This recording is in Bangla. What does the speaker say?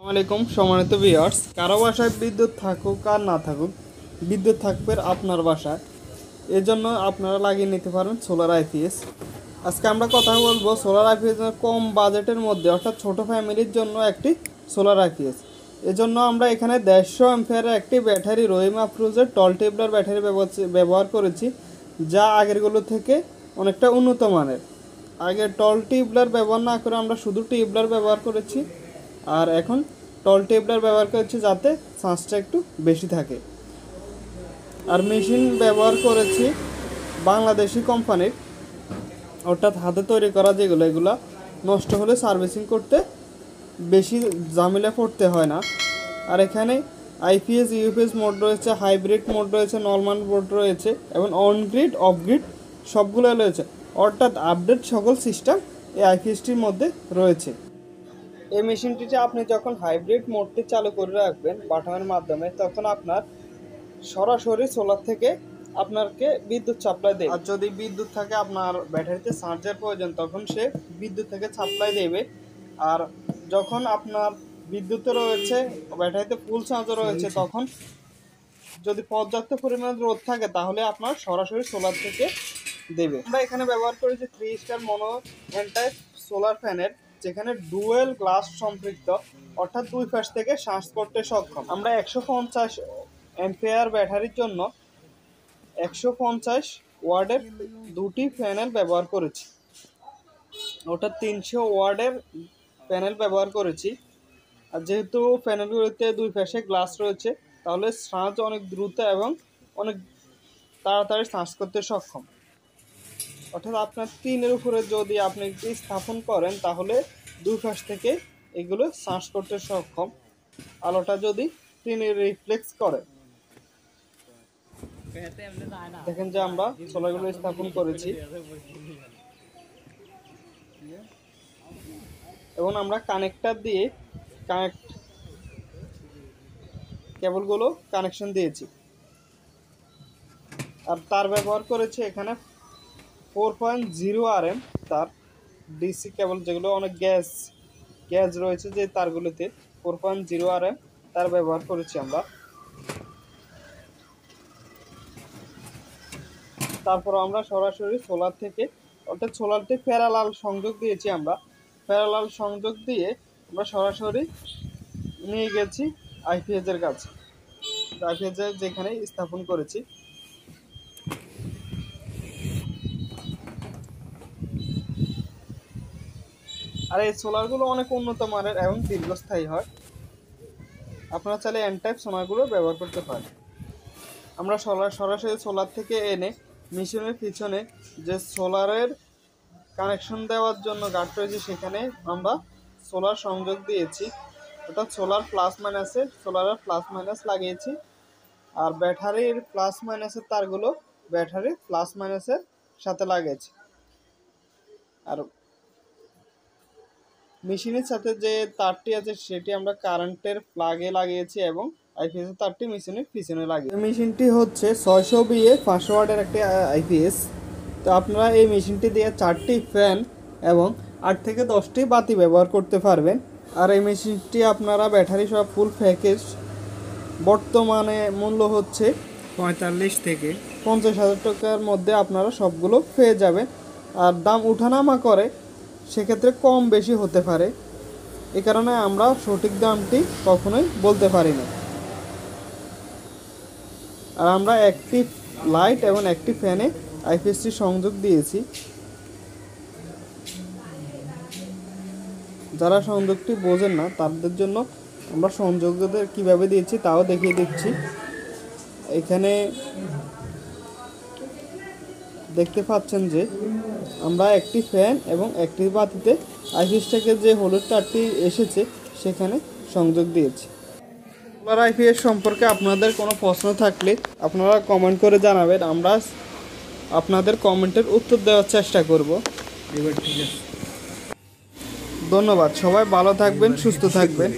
আসসালামাইকুম সম্মানিত ভিউয়ার্স, কারো বাসায় বিদ্যুৎ থাকুক আর না থাকুক, বিদ্যুৎ থাকবে আপনার বাসায়। এজন্য আপনারা লাগিয়ে নিতে পারেন সোলার আইপিএস। আজকে আমরা কথা বলবো সোলার আইপিএস কম বাজেটের মধ্যে, অর্থাৎ ছোট ফ্যামিলির জন্য একটি সোলার আইপিএস। এজন্য আমরা এখানে 150 অ্যাম্পিয়ারের একটি ব্যাটারি রহিমা আফরোজের টল টিউবলার ব্যাটারি ব্যবহার করেছি, যা আগেরগুলো থেকে অনেকটা উন্নত মানের। আগে টল টিউবলার ব্যবহার না করে আমরা শুধু টিউবলার ব্যবহার করেছি, আর এখন টল টিউবলার ব্যবহার করেছি যাতে চার্জটা একটু বেশি থাকে। আর মেশিন ব্যবহার করেছি বাংলাদেশি কোম্পানির, অর্থাৎ হাতে তৈরি করা যেগুলো, এগুলো নষ্ট হলে সার্ভিসিং করতে বেশি ঝামেলা পড়তে হয় না। আর এখানে আইপিএস ইউপিএস মোড রয়েছে, হাইব্রিড মোড রয়েছে, নর্মাল মোড রয়েছে এবং অন গ্রিড অফ গ্রিড সবগুলো রয়েছে, অর্থাৎ আপডেট সকল সিস্টেম এই আইপিএসটির মধ্যে রয়েছে। এই মেশিনটিতে আপনি যখন হাইব্রিড মোডটি চালু করে রাখবেন বাটনের মাধ্যমে, তখন আপনার সরাসরি সোলার থেকে আপনাকে বিদ্যুৎ সাপ্লাই দেবে। আর যদি বিদ্যুৎ থাকে আপনার ব্যাটারিতে চার্জের প্রয়োজন, তখন সে বিদ্যুৎ থেকে সাপ্লাই দেবে। আর যখন আপনার বিদ্যুৎ রয়েছে, ব্যাটারিতে ফুল চার্জ রয়েছে, তখন যদি পর্যাপ্ত পরিমাণ রোদ থাকে তাহলে আপনার সরাসরি সোলার থেকে দেবে। আমরা এখানে ব্যবহার করেছি 3 স্টার মনো এন্টাইপ সোলার প্যানেল, যেখানে ডুয়েল গ্লাস সম্পৃক্ত, অর্থাৎ দুই পাশ থেকে চার্জ করতে সক্ষম। আমরা 150 অ্যাম্পিয়ার ব্যাটারির জন্য 150 ওয়াটের দুটি প্যানেল ব্যবহার করেছি, অর্থাৎ 300 ওয়াটের প্যানেল ব্যবহার করেছি। আর যেহেতু প্যানেলগুলিতে দুই পাশে গ্লাস রয়েছে, তাহলে চার্জ অনেক দ্রুত এবং অনেক তাড়াতাড়ি চার্জ করতে সক্ষম। অর্থাৎ আপনার টিনের উপরে যদি আপনি এটি স্থাপন করেন, তাহলে দুই পাশ থেকে এগুলো চার্জ করতে সক্ষম। আলোটা যদি টিনে রিফ্লেক্স করে, দেখেন যে আমরা সোলারগুলো স্থাপন করেছি এবং আমরা কানেক্টর দিয়ে কেবলগুলো কানেকশন দিয়েছি। আর তার ব্যবহার করেছি এখানে 4.0 RM তার, ডিসি কেবল যেগুলো অনেক গ্যাস রয়েছে যে তারগুলোতে 4.0 RM তার ব্যবহার করেছি আমরা। তারপর আমরা সরাসরি সোলার থেকে, অর্থাৎ সোলারটি প্যারালাল সংযোগ দিয়েছি। আমরা প্যারালাল সংযোগ দিয়ে আমরা সরাসরি নিয়ে গেছি আইপিএস এর কাছে, আইপিএস এর যেখানে স্থাপন করেছি। আর এই সোলারগুলো অনেক উন্নত মানের এবং দীর্ঘস্থায়ী হয়। আপনারা চাইলে এন টাইপ সোলারগুলো ব্যবহার করতে পারেন। আমরা সরাসরি সোলার থেকে এনে মেশিনের পিছনে যে সোলারের কানেকশন দেওয়ার জন্য গার্ড রয়েছে, সেখানে আমরা সোলার সংযোগ দিয়েছি, অর্থাৎ সোলারের প্লাস মাইনাস লাগিয়েছি। আর ব্যাটারির প্লাস মাইনাসের তারগুলো ব্যাটারির প্লাস মাইনাসের সাথে লাগিয়েছি। আর মেশিনের সাথে যে তারটি আছে সেটি আমরা কারেন্টের প্লাগে লাগিয়েছি এবং আইপিএস এর তারটি মেশিনের পিছনে লাগিয়েছি। মেশিনটি হচ্ছে 600 বিএ 500 ওয়াটের একটি আইপিএস। তো আপনারা এই মেশিনটি দিয়ে 4টি ফ্যান এবং 8 থেকে 10টি বাতি ব্যবহার করতে পারবেন। আর এই মেশিনটি আপনারা ব্যাটারি সহ ফুল প্যাকেজ বর্তমানে মূল্য হচ্ছে 45 থেকে 50,000 টাকার মধ্যে আপনারা সবগুলো পেয়ে যাবেন। আর দাম উঠানামা করে, সেক্ষেত্রে কম বেশি হতে পারে, এ কারণে আমরা সঠিক দামটি কখনোই বলতে পারি না। আর আমরা একটি লাইট এবং একটি ফ্যানে আইপিএসটি সংযোগ দিয়েছি। যারা সংযোগটি বোঝেন না তাদের জন্য আমরা সংযোগদের কিভাবে দিয়েছি তাও দেখিয়ে দিচ্ছি। এখানে দেখতে পাচ্ছেন যে আমরা একটি ফ্যান এবং একটি বাতিতে আইপিএস থেকে যে হলুদ তারটি এসেছে সেখানে সংযোগ দিয়েছি। সোলার আইপিএস সম্পর্কে আপনাদের কোনো প্রশ্ন থাকলে আপনারা কমেন্ট করে জানাবেন, আমরা আপনাদের কমেন্টের উত্তর দেওয়ার চেষ্টা করব। ধন্যবাদ, সবাই ভালো থাকবেন, সুস্থ থাকবেন।